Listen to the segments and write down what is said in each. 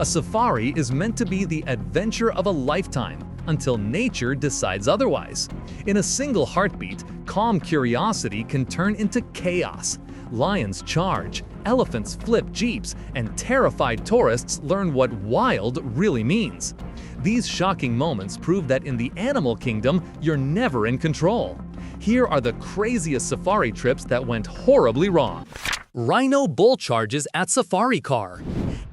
A safari is meant to be the adventure of a lifetime until nature decides otherwise. In a single heartbeat, calm curiosity can turn into chaos. Lions charge, elephants flip jeeps, and terrified tourists learn what wild really means. These shocking moments prove that in the animal kingdom, you're never in control. Here are the craziest safari trips that went horribly wrong. Rhino bull charges at safari car.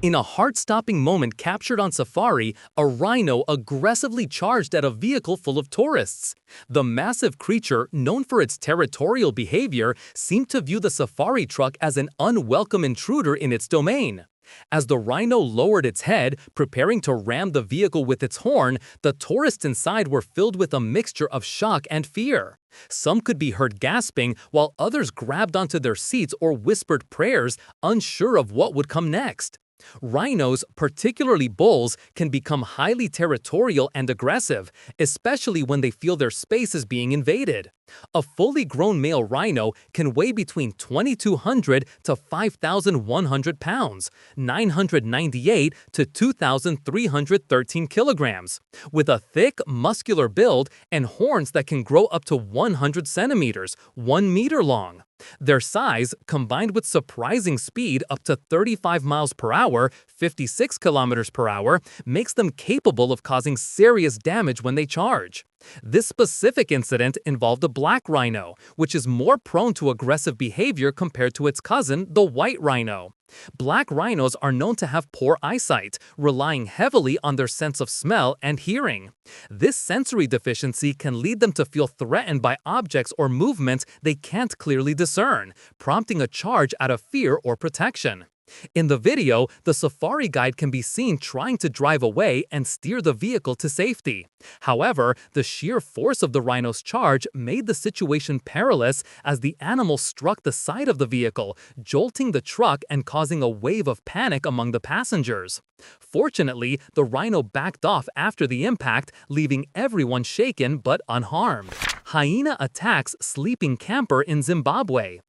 In a heart-stopping moment captured on safari, a rhino aggressively charged at a vehicle full of tourists. The massive creature, known for its territorial behavior, seemed to view the safari truck as an unwelcome intruder in its domain. As the rhino lowered its head, preparing to ram the vehicle with its horn, the tourists inside were filled with a mixture of shock and fear. Some could be heard gasping, while others grabbed onto their seats or whispered prayers, unsure of what would come next. Rhinos, particularly bulls, can become highly territorial and aggressive, especially when they feel their space is being invaded. A fully grown male rhino can weigh between 2,200 to 5,100 pounds, 998 to 2,313 kilograms, with a thick, muscular build and horns that can grow up to 100 centimeters, 1 meter long. Their size, combined with surprising speed up to 35 miles per hour, 56 kilometers per hour, makes them capable of causing serious damage when they charge. This specific incident involved a black rhino, which is more prone to aggressive behavior compared to its cousin, the white rhino. Black rhinos are known to have poor eyesight, relying heavily on their sense of smell and hearing. This sensory deficiency can lead them to feel threatened by objects or movements they can't clearly discern, prompting a charge out of fear or protection. In the video, the safari guide can be seen trying to drive away and steer the vehicle to safety. However, the sheer force of the rhino's charge made the situation perilous as the animal struck the side of the vehicle, jolting the truck and causing a wave of panic among the passengers. Fortunately, the rhino backed off after the impact, leaving everyone shaken but unharmed. Hyena attacks sleeping camper in Zimbabwe.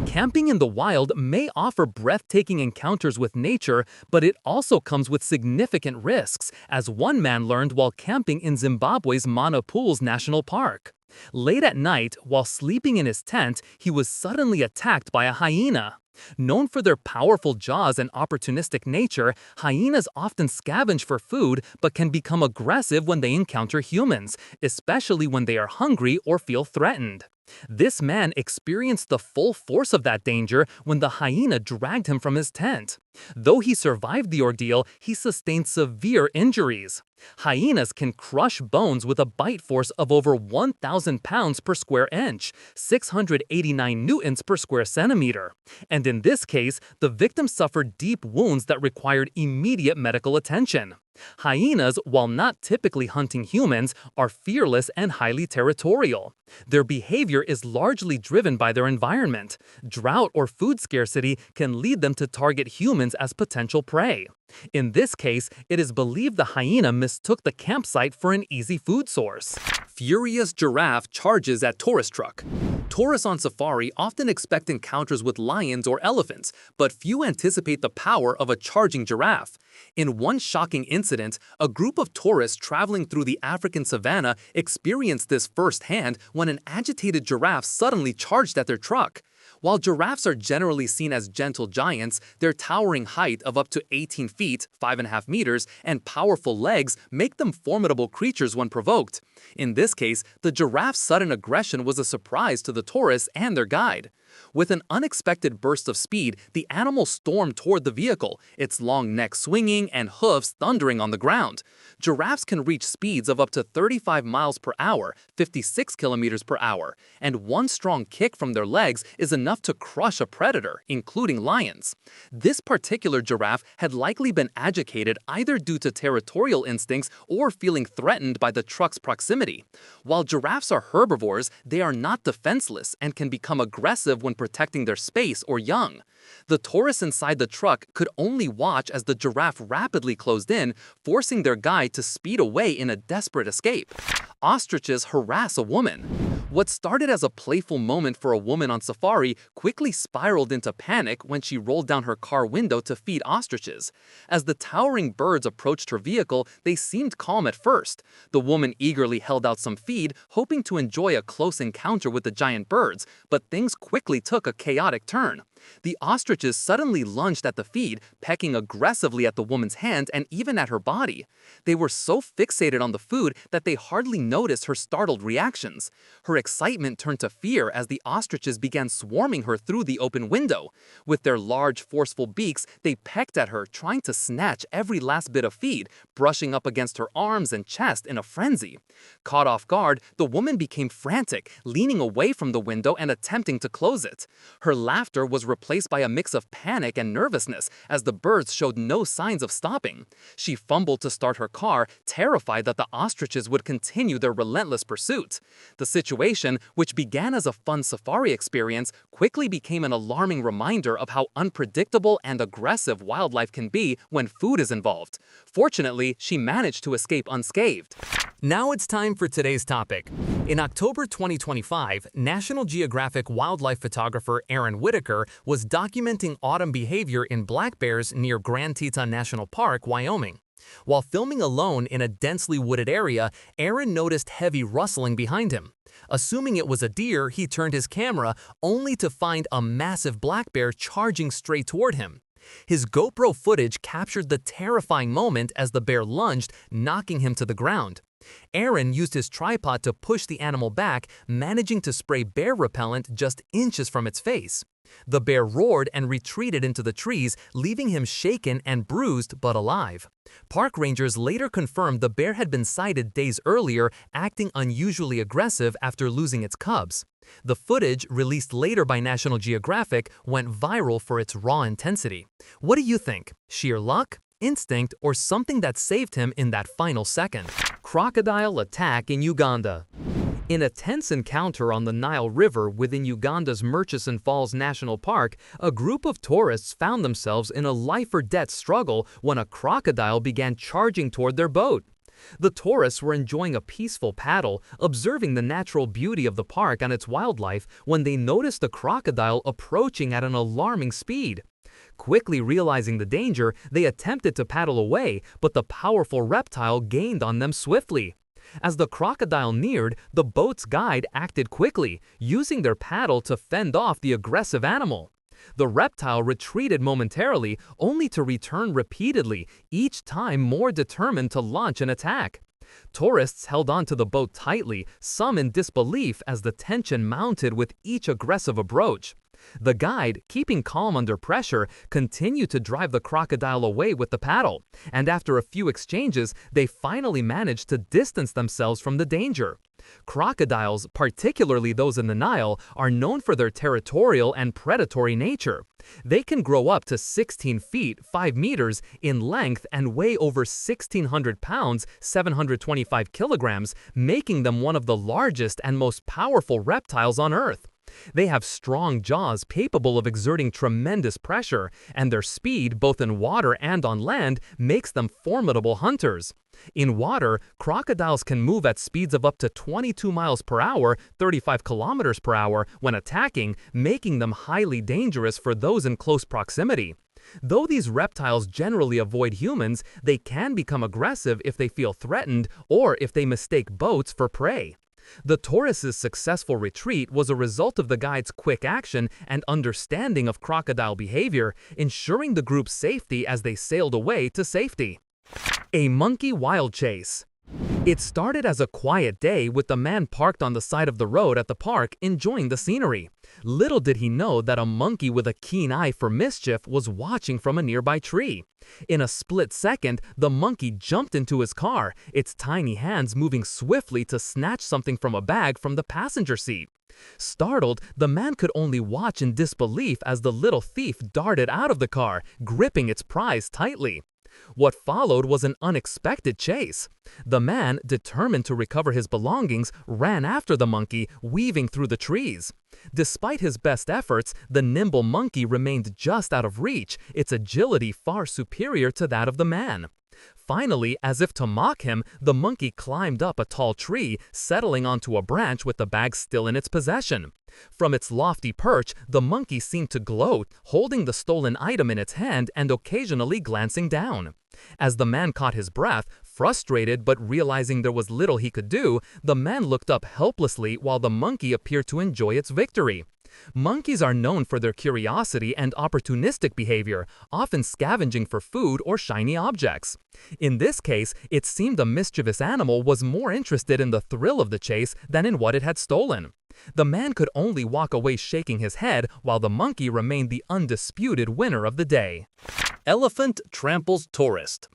Camping in the wild may offer breathtaking encounters with nature, but it also comes with significant risks, as one man learned while camping in Zimbabwe's Mana Pools National Park. Late at night, while sleeping in his tent, he was suddenly attacked by a hyena. Known for their powerful jaws and opportunistic nature, hyenas often scavenge for food but can become aggressive when they encounter humans, especially when they are hungry or feel threatened. This man experienced the full force of that danger when the hyena dragged him from his tent. Though he survived the ordeal, he sustained severe injuries. Hyenas can crush bones with a bite force of over 1,000 pounds per square inch, 689 newtons per square centimeter. And in this case, the victim suffered deep wounds that required immediate medical attention. Hyenas, while not typically hunting humans, are fearless and highly territorial. Their behavior is largely driven by their environment. Drought or food scarcity can lead them to target humans as potential prey. In this case, it is believed the hyena mistook the campsite for an easy food source. Furious giraffe charges at tourist truck. Tourists on safari often expect encounters with lions or elephants, but few anticipate the power of a charging giraffe. In one shocking incident, a group of tourists traveling through the African savanna experienced this firsthand when an agitated giraffe suddenly charged at their truck. While giraffes are generally seen as gentle giants, their towering height of up to 18 feet, 5.5 meters, and powerful legs make them formidable creatures when provoked. In this case, the giraffe's sudden aggression was a surprise to the tourists and their guide. With an unexpected burst of speed, the animal stormed toward the vehicle, its long neck swinging and hoofs thundering on the ground. Giraffes can reach speeds of up to 35 miles per hour, 56 kilometers per hour, and one strong kick from their legs is enough to crush a predator, including lions. This particular giraffe had likely been agitated either due to territorial instincts or feeling threatened by the truck's proximity. While giraffes are herbivores, they are not defenseless and can become aggressive when protecting their space or young. The tourists inside the truck could only watch as the giraffe rapidly closed in, forcing their guide to speed away in a desperate escape. Ostriches harass a woman. What started as a playful moment for a woman on safari quickly spiraled into panic when she rolled down her car window to feed ostriches. As the towering birds approached her vehicle, they seemed calm at first. The woman eagerly held out some feed, hoping to enjoy a close encounter with the giant birds, but things quickly took a chaotic turn. The ostriches suddenly lunged at the feed, pecking aggressively at the woman's hand and even at her body. They were so fixated on the food that they hardly noticed her startled reactions. Her excitement turned to fear as the ostriches began swarming her through the open window. With their large, forceful beaks, they pecked at her, trying to snatch every last bit of feed, brushing up against her arms and chest in a frenzy. Caught off guard, the woman became frantic, leaning away from the window and attempting to close it. Her laughter was replaced by a mix of panic and nervousness as the birds showed no signs of stopping. She fumbled to start her car, terrified that the ostriches would continue their relentless pursuit. The situation, which began as a fun safari experience, quickly became an alarming reminder of how unpredictable and aggressive wildlife can be when food is involved. Fortunately, she managed to escape unscathed. Now it's time for today's topic. In October 2025, National Geographic wildlife photographer Aaron Whitaker was documenting autumn behavior in black bears near Grand Teton National Park, Wyoming. While filming alone in a densely wooded area, Aaron noticed heavy rustling behind him. Assuming it was a deer, he turned his camera only to find a massive black bear charging straight toward him. His GoPro footage captured the terrifying moment as the bear lunged, knocking him to the ground. Aaron used his tripod to push the animal back, managing to spray bear repellent just inches from its face. The bear roared and retreated into the trees, leaving him shaken and bruised but alive. Park rangers later confirmed the bear had been sighted days earlier, acting unusually aggressive after losing its cubs. The footage, released later by National Geographic, went viral for its raw intensity. What do you think? Sheer luck, instinct, or something that saved him in that final second? Crocodile attack in Uganda. In a tense encounter on the Nile River within Uganda's Murchison Falls National Park, a group of tourists found themselves in a life-or-death struggle when a crocodile began charging toward their boat. The tourists were enjoying a peaceful paddle, observing the natural beauty of the park and its wildlife, when they noticed the crocodile approaching at an alarming speed. Quickly realizing the danger, they attempted to paddle away, but the powerful reptile gained on them swiftly. As the crocodile neared, the boat's guide acted quickly, using their paddle to fend off the aggressive animal. The reptile retreated momentarily, only to return repeatedly, each time more determined to launch an attack. Tourists held onto the boat tightly, some in disbelief as the tension mounted with each aggressive approach. The guide, keeping calm under pressure, continued to drive the crocodile away with the paddle, and after a few exchanges, they finally managed to distance themselves from the danger. Crocodiles, particularly those in the Nile, are known for their territorial and predatory nature. They can grow up to 16 feet, 5 meters, in length and weigh over 1,600 pounds, 725 kilograms, making them one of the largest and most powerful reptiles on Earth. They have strong jaws capable of exerting tremendous pressure, and their speed, both in water and on land, makes them formidable hunters. In water, crocodiles can move at speeds of up to 22 miles per hour, 35 kilometers per hour, when attacking, making them highly dangerous for those in close proximity. Though these reptiles generally avoid humans, they can become aggressive if they feel threatened or if they mistake boats for prey. The tourists' successful retreat was a result of the guide's quick action and understanding of crocodile behavior, ensuring the group's safety as they sailed away to safety. A monkey wild chase. It started as a quiet day with the man parked on the side of the road at the park enjoying the scenery. Little did he know that a monkey with a keen eye for mischief was watching from a nearby tree. In a split second, the monkey jumped into his car, its tiny hands moving swiftly to snatch something from a bag from the passenger seat. Startled, the man could only watch in disbelief as the little thief darted out of the car, gripping its prize tightly. What followed was an unexpected chase. The man, determined to recover his belongings, ran after the monkey, weaving through the trees. Despite his best efforts, the nimble monkey remained just out of reach, its agility far superior to that of the man. Finally, as if to mock him, the monkey climbed up a tall tree, settling onto a branch with the bag still in its possession. From its lofty perch, the monkey seemed to gloat, holding the stolen item in its hand and occasionally glancing down. As the man caught his breath, frustrated but realizing there was little he could do, the man looked up helplessly while the monkey appeared to enjoy its victory. Monkeys are known for their curiosity and opportunistic behavior, often scavenging for food or shiny objects. In this case, it seemed the mischievous animal was more interested in the thrill of the chase than in what it had stolen. The man could only walk away shaking his head while the monkey remained the undisputed winner of the day. Elephant tramples tourist.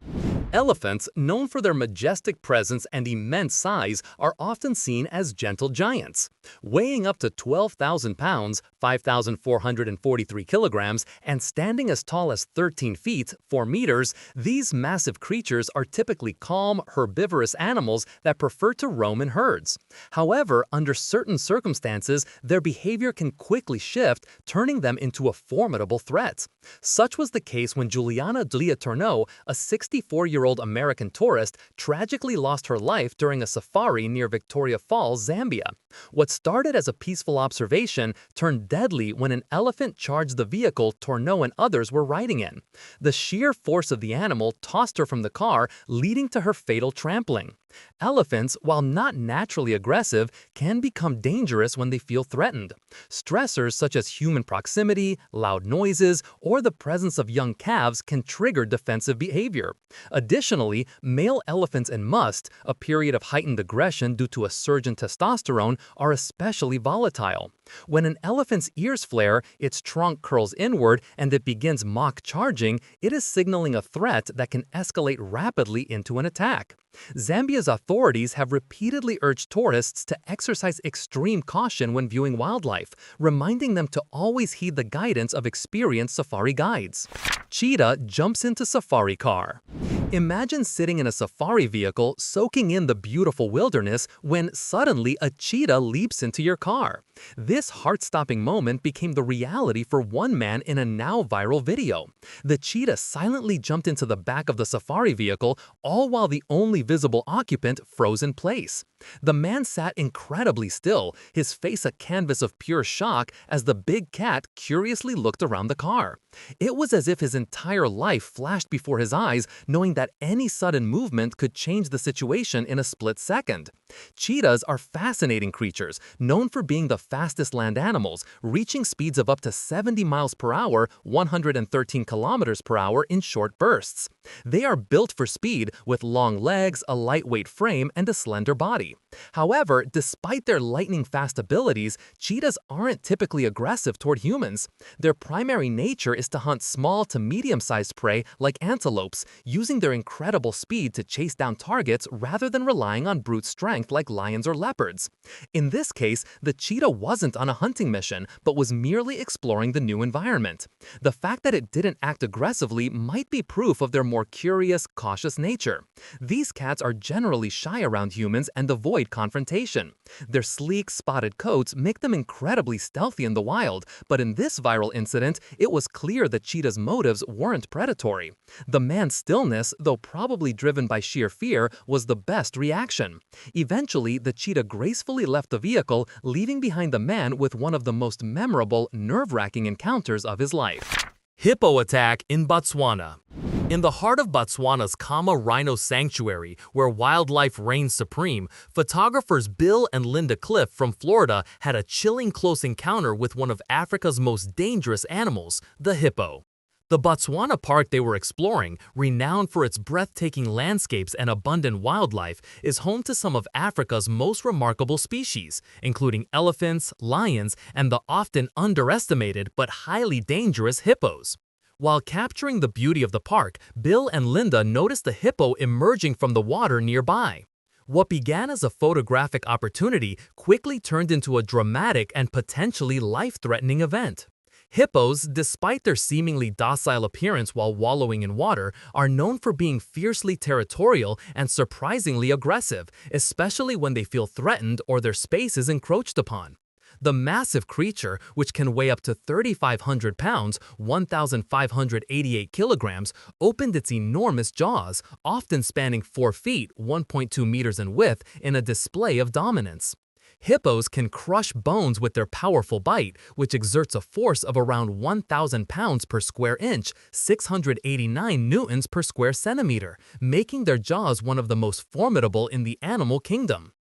Elephants, known for their majestic presence and immense size, are often seen as gentle giants. Weighing up to 12,000 pounds, 5,443 kilograms, and standing as tall as 13 feet, 4 meters, these massive creatures are typically calm, herbivorous animals that prefer to roam in herds. However, under certain circumstances, their behavior can quickly shift, turning them into a formidable threat. Such was the case when Juliana Tourneau, a 64-year-old American tourist, tragically lost her life during a safari near Victoria Falls, Zambia. What started as a peaceful observation turned deadly when an elephant charged the vehicle Tourneau and others were riding in. The sheer force of the animal tossed her from the car, leading to her fatal trampling. Elephants, while not naturally aggressive, can become dangerous when they feel threatened. Stressors such as human proximity, loud noises, or the presence of young calves can trigger defensive behavior. Additionally, male elephants in must, a period of heightened aggression due to a surge in testosterone, are especially volatile. When an elephant's ears flare, its trunk curls inward, and it begins mock charging, it is signaling a threat that can escalate rapidly into an attack. Zambia's authorities have repeatedly urged tourists to exercise extreme caution when viewing wildlife, reminding them to always heed the guidance of experienced safari guides. Cheetah jumps into safari car. Imagine sitting in a safari vehicle soaking in the beautiful wilderness when suddenly a cheetah leaps into your car. This heart-stopping moment became the reality for one man in a now viral video. The cheetah silently jumped into the back of the safari vehicle, all while the only visible occupant froze in place. The man sat incredibly still, his face a canvas of pure shock as the big cat curiously looked around the car. It was as if his entire life flashed before his eyes, knowing that any sudden movement could change the situation in a split second. Cheetahs are fascinating creatures, known for being the fastest land animals, reaching speeds of up to 70 miles per hour, 113 kilometers per hour in short bursts. They are built for speed, with long legs, a lightweight frame, and a slender body. However, despite their lightning-fast abilities, cheetahs aren't typically aggressive toward humans. Their primary nature is to hunt small to medium-sized prey like antelopes, using their incredible speed to chase down targets rather than relying on brute strength like lions or leopards. In this case, the cheetah wasn't on a hunting mission, but was merely exploring the new environment. The fact that it didn't act aggressively might be proof of their more curious, cautious nature. These cats are generally shy around humans and avoid confrontation. Their sleek, spotted coats make them incredibly stealthy in the wild, but in this viral incident, it was clear that cheetah's motives weren't predatory. The man's stillness, though probably driven by sheer fear, was the best reaction. Eventually, the cheetah gracefully left the vehicle, leaving behind the man with one of the most memorable, nerve-wracking encounters of his life. Hippo attack in Botswana. In the heart of Botswana's Kama Rhino Sanctuary, where wildlife reigns supreme, photographers Bill and Linda Cliff from Florida had a chilling close encounter with one of Africa's most dangerous animals, the hippo. The Botswana park they were exploring, renowned for its breathtaking landscapes and abundant wildlife, is home to some of Africa's most remarkable species, including elephants, lions, and the often underestimated but highly dangerous hippos. While capturing the beauty of the park, Bill and Linda noticed the hippo emerging from the water nearby. What began as a photographic opportunity quickly turned into a dramatic and potentially life-threatening event. Hippos, despite their seemingly docile appearance while wallowing in water, are known for being fiercely territorial and surprisingly aggressive, especially when they feel threatened or their space is encroached upon. The massive creature, which can weigh up to 3,500 pounds, 1,588 kilograms, opened its enormous jaws, often spanning 4 feet, 1.2 meters in width, in a display of dominance. Hippos can crush bones with their powerful bite, which exerts a force of around 1,000 pounds per square inch, 689 newtons per square centimeter, making their jaws one of the most formidable in the animal kingdom.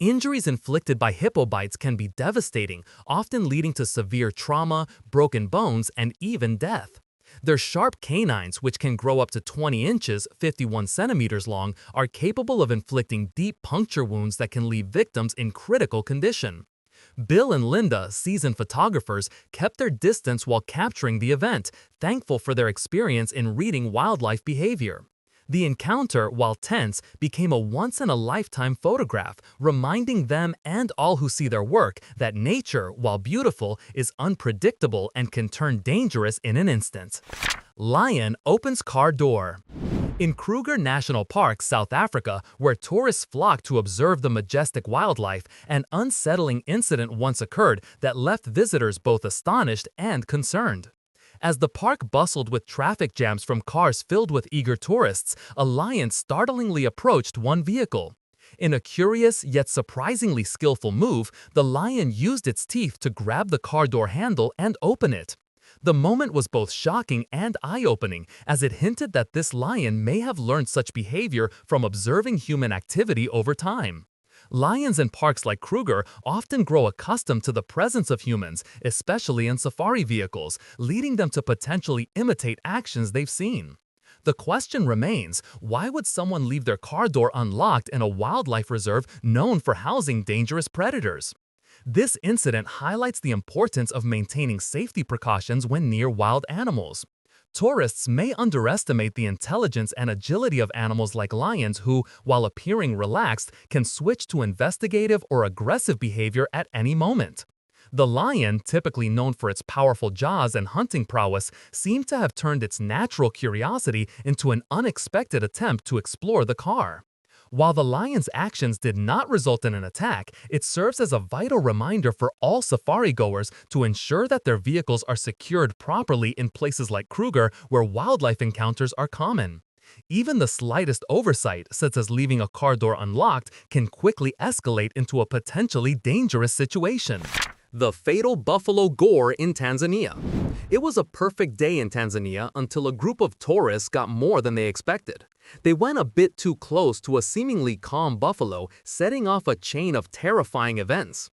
Injuries inflicted by hippo bites can be devastating, often leading to severe trauma, broken bones, and even death. Their sharp canines, which can grow up to 20 inches, 51 centimeters long, are capable of inflicting deep puncture wounds that can leave victims in critical condition. Bill and Linda, seasoned photographers, kept their distance while capturing the event, thankful for their experience in reading wildlife behavior. The encounter, while tense, became a once-in-a-lifetime photograph, reminding them and all who see their work that nature, while beautiful, is unpredictable and can turn dangerous in an instant. Lion opens car door. In Kruger National Park, South Africa, where tourists flock to observe the majestic wildlife, an unsettling incident once occurred that left visitors both astonished and concerned. As the park bustled with traffic jams from cars filled with eager tourists, a lion startlingly approached one vehicle. In a curious yet surprisingly skillful move, the lion used its teeth to grab the car door handle and open it. The moment was both shocking and eye-opening, as it hinted that this lion may have learned such behavior from observing human activity over time. Lions in parks like Kruger often grow accustomed to the presence of humans, especially in safari vehicles, leading them to potentially imitate actions they've seen. The question remains, why would someone leave their car door unlocked in a wildlife reserve known for housing dangerous predators? This incident highlights the importance of maintaining safety precautions when near wild animals. Tourists may underestimate the intelligence and agility of animals like lions who, while appearing relaxed, can switch to investigative or aggressive behavior at any moment. The lion, typically known for its powerful jaws and hunting prowess, seemed to have turned its natural curiosity into an unexpected attempt to explore the car. While the lion's actions did not result in an attack, it serves as a vital reminder for all safari-goers to ensure that their vehicles are secured properly in places like Kruger, where wildlife encounters are common. Even the slightest oversight, such as leaving a car door unlocked, can quickly escalate into a potentially dangerous situation. The fatal buffalo gore in Tanzania. It was a perfect day in Tanzania until a group of tourists got more than they expected. They went a bit too close to a seemingly calm buffalo, setting off a chain of terrifying events.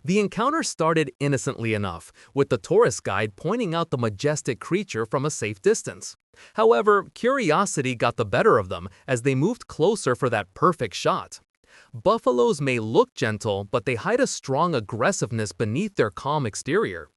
The encounter started innocently enough, with the tourist guide pointing out the majestic creature from a safe distance. However, curiosity got the better of them as they moved closer for that perfect shot. Buffaloes may look gentle, but they hide a strong aggressiveness beneath their calm exterior.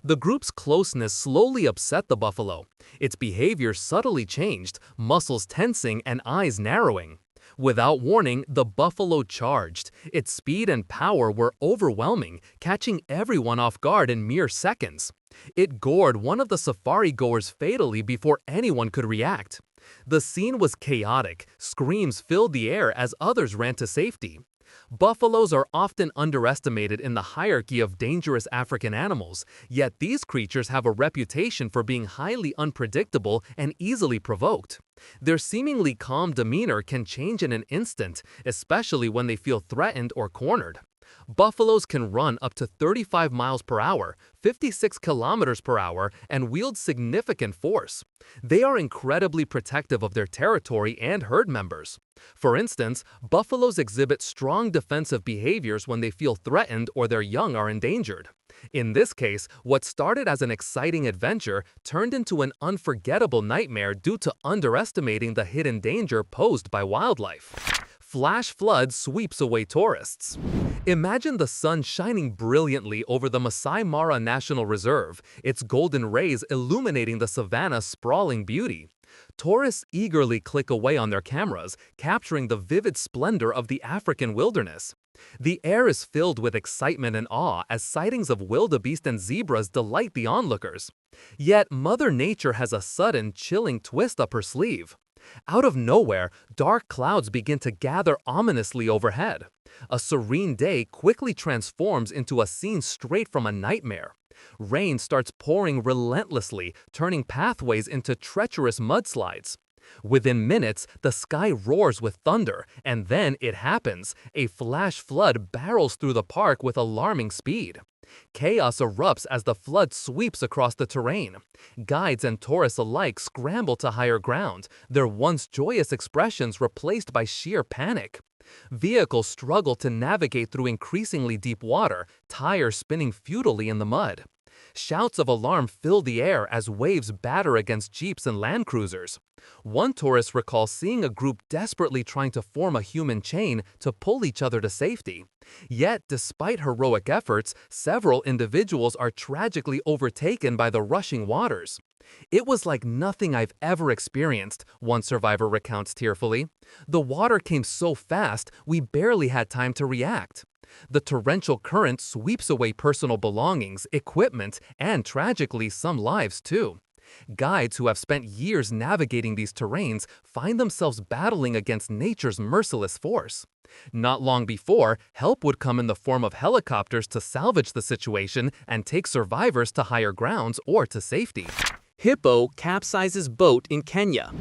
The group's closeness slowly upset the buffalo. Its behavior subtly changed, muscles tensing and eyes narrowing. Without warning, the buffalo charged. Its speed and power were overwhelming, catching everyone off guard in mere seconds. It gored one of the safari-goers fatally before anyone could react. The scene was chaotic. Screams filled the air as others ran to safety. Buffaloes are often underestimated in the hierarchy of dangerous African animals, yet these creatures have a reputation for being highly unpredictable and easily provoked. Their seemingly calm demeanor can change in an instant, especially when they feel threatened or cornered. Buffaloes can run up to 35 miles per hour, 56 kilometers per hour, and wield significant force. They are incredibly protective of their territory and herd members. For instance, buffaloes exhibit strong defensive behaviors when they feel threatened or their young are endangered. In this case, what started as an exciting adventure turned into an unforgettable nightmare due to underestimating the hidden danger posed by wildlife. Flash flood sweeps away tourists. Imagine the sun shining brilliantly over the Masai Mara National Reserve, its golden rays illuminating the savanna's sprawling beauty. Tourists eagerly click away on their cameras, capturing the vivid splendor of the African wilderness. The air is filled with excitement and awe as sightings of wildebeest and zebras delight the onlookers. Yet Mother Nature has a sudden, chilling twist up her sleeve. Out of nowhere, dark clouds begin to gather ominously overhead. A serene day quickly transforms into a scene straight from a nightmare. Rain starts pouring relentlessly, turning pathways into treacherous mudslides. Within minutes, the sky roars with thunder, and then it happens. A flash flood barrels through the park with alarming speed. Chaos erupts as the flood sweeps across the terrain. Guides and tourists alike scramble to higher ground, their once joyous expressions replaced by sheer panic. Vehicles struggle to navigate through increasingly deep water, tires spinning futilely in the mud. Shouts of alarm fill the air as waves batter against jeeps and land cruisers. One tourist recalls seeing a group desperately trying to form a human chain to pull each other to safety. Yet, despite heroic efforts, several individuals are tragically overtaken by the rushing waters. "It was like nothing I've ever experienced," one survivor recounts tearfully. "The water came so fast, we barely had time to react." The torrential current sweeps away personal belongings, equipment, and tragically, some lives too. Guides who have spent years navigating these terrains find themselves battling against nature's merciless force. Not long before, help would come in the form of helicopters to salvage the situation and take survivors to higher grounds or to safety. Hippo capsizes boat in Kenya.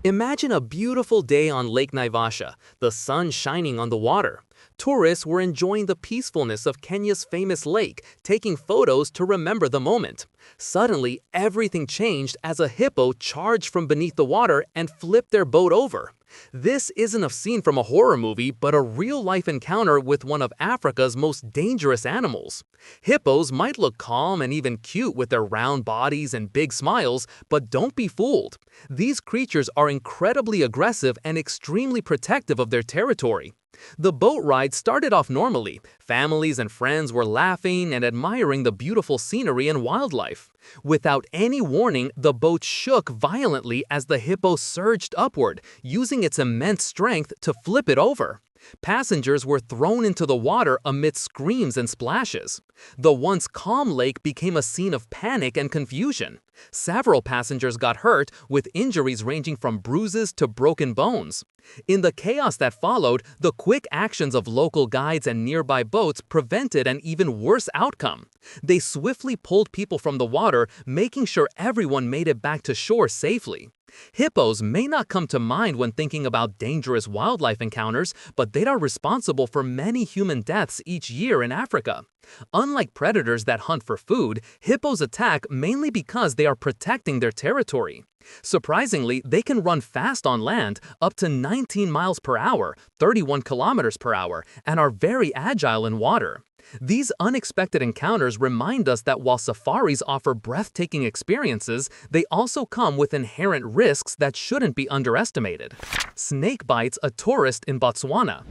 Imagine a beautiful day on Lake Naivasha, the sun shining on the water. Tourists were enjoying the peacefulness of Kenya's famous lake, taking photos to remember the moment. Suddenly, everything changed as a hippo charged from beneath the water and flipped their boat over. This isn't a scene from a horror movie, but a real-life encounter with one of Africa's most dangerous animals. Hippos might look calm and even cute with their round bodies and big smiles, but don't be fooled. These creatures are incredibly aggressive and extremely protective of their territory. The boat ride started off normally. Families and friends were laughing and admiring the beautiful scenery and wildlife. Without any warning, the boat shook violently as the hippo surged upward, using its immense strength to flip it over. Passengers were thrown into the water amid screams and splashes. The once calm lake became a scene of panic and confusion. Several passengers got hurt, with injuries ranging from bruises to broken bones. In the chaos that followed, the quick actions of local guides and nearby boats prevented an even worse outcome. They swiftly pulled people from the water, making sure everyone made it back to shore safely. Hippos may not come to mind when thinking about dangerous wildlife encounters, but they are responsible for many human deaths each year in Africa. Unlike predators that hunt for food, hippos attack mainly because they are protecting their territory. Surprisingly, they can run fast on land, up to 19 miles per hour, 31 kilometers per hour, and are very agile in water. These unexpected encounters remind us that while safaris offer breathtaking experiences, they also come with inherent risks that shouldn't be underestimated. Snake bites a tourist in Botswana.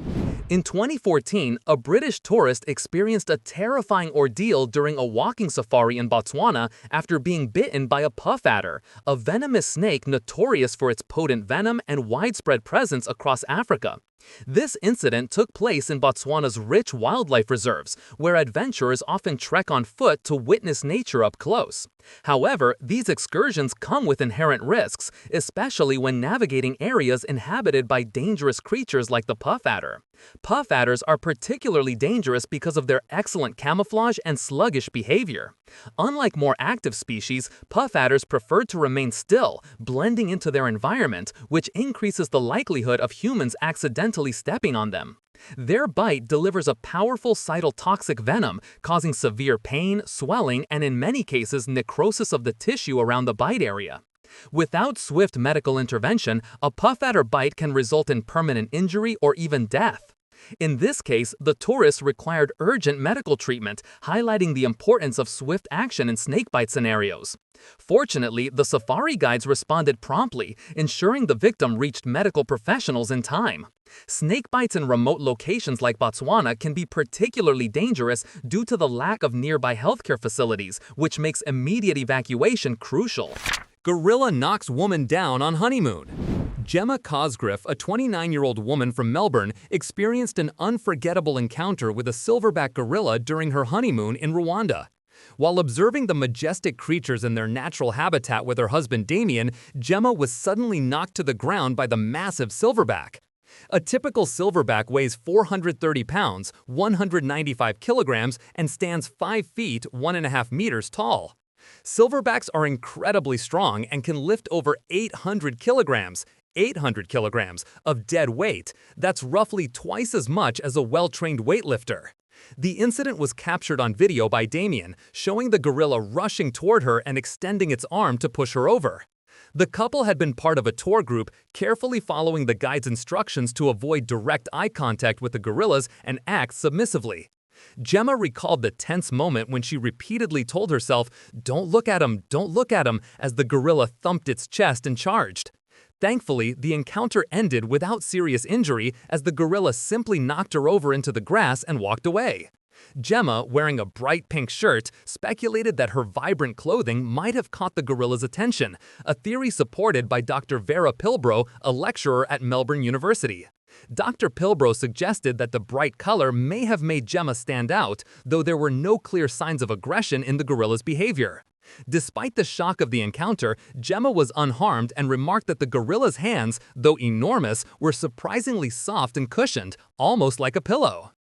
In 2014, a British tourist experienced a terrifying ordeal during a walking safari in Botswana after being bitten by a puff adder, a venomous snake notorious for its potent venom and widespread presence across Africa. This incident took place in Botswana's rich wildlife reserves, where adventurers often trek on foot to witness nature up close. However, these excursions come with inherent risks, especially when navigating areas inhabited by dangerous creatures like the puff adder. Puff adders are particularly dangerous because of their excellent camouflage and sluggish behavior. Unlike more active species, puff adders prefer to remain still, blending into their environment, which increases the likelihood of humans accidentally stepping on them. Their bite delivers a powerful cytotoxic venom, causing severe pain, swelling, and in many cases necrosis of the tissue around the bite area. Without swift medical intervention, a puff adder bite can result in permanent injury or even death. In this case, the tourists required urgent medical treatment, highlighting the importance of swift action in snakebite scenarios. Fortunately, the safari guides responded promptly, ensuring the victim reached medical professionals in time. Snakebites in remote locations like Botswana can be particularly dangerous due to the lack of nearby healthcare facilities, which makes immediate evacuation crucial. Gorilla knocks woman down on honeymoon. Gemma Cosgriff, a 29-year-old woman from Melbourne, experienced an unforgettable encounter with a silverback gorilla during her honeymoon in Rwanda. While observing the majestic creatures in their natural habitat with her husband Damien, Gemma was suddenly knocked to the ground by the massive silverback. A typical silverback weighs 430 pounds, 195 kilograms, and stands 5 feet, 1.5 meters tall. Silverbacks are incredibly strong and can lift over 800 kilograms, of dead weight. That's roughly twice as much as a well-trained weightlifter. The incident was captured on video by Damien, showing the gorilla rushing toward her and extending its arm to push her over. The couple had been part of a tour group, carefully following the guide's instructions to avoid direct eye contact with the gorillas and act submissively. Gemma recalled the tense moment when she repeatedly told herself, "Don't look at him, don't look at him," as the gorilla thumped its chest and charged. Thankfully, the encounter ended without serious injury as the gorilla simply knocked her over into the grass and walked away. Gemma, wearing a bright pink shirt, speculated that her vibrant clothing might have caught the gorilla's attention, a theory supported by Dr. Vera Pilbrow, a lecturer at Melbourne University. Dr. Pilbrow suggested that the bright color may have made Gemma stand out, though there were no clear signs of aggression in the gorilla's behavior. Despite the shock of the encounter, Gemma was unharmed and remarked that the gorilla's hands, though enormous, were surprisingly soft and cushioned, almost like a pillow.